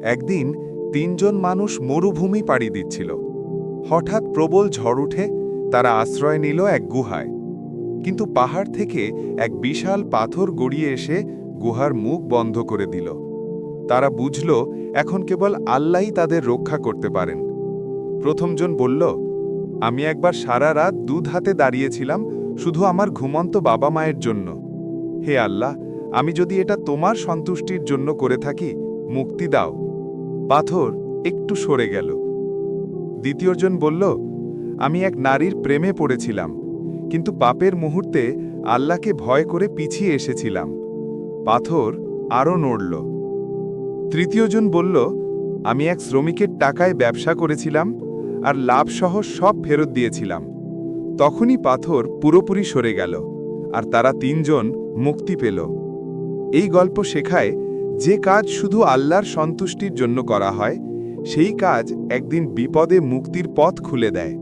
একদিন তিনজন মানুষ মরুভূমি পাড়ি দিচ্ছিল। হঠাৎ প্রবল ঝড় উঠে তারা আশ্রয় নিল এক গুহায়। কিন্তু পাহাড় থেকে এক বিশাল পাথর গড়িয়ে এসে গুহার মুখ বন্ধ করে দিল। তারা বুঝল এখন কেবল আল্লাহই তাদের রক্ষা করতে পারেন। প্রথমজন বলল, আমি একবার সারা রাত দুধ হাতে দাঁড়িয়েছিলাম শুধু আমার ঘুমন্ত বাবা মায়ের জন্য। হে আল্লাহ, আমি যদি এটা তোমার সন্তুষ্টির জন্য করে থাকি, মুক্তি দাও। পাথর একটু সরে গেল। দ্বিতীয়জন বলল, আমি এক নারীর প্রেমে পড়েছিলাম, কিন্তু পাপের মুহূর্তে আল্লাহকে ভয় করে পিছিয়ে এসেছিলাম। পাথর আরও নড়ল। তৃতীয়জন বলল, আমি এক শ্রমিকের টাকায় ব্যবসা করেছিলাম আর লাভসহ সব ফেরত দিয়েছিলাম। তখনই পাথর পুরোপুরি সরে গেল আর তারা তিনজন মুক্তি পেল। এই গল্প শেখায়, যে কাজ শুধু আল্লাহর সন্তুষ্টির জন্য করা হয়, সেই কাজ একদিন বিপদে মুক্তির পথ খুলে দেয়।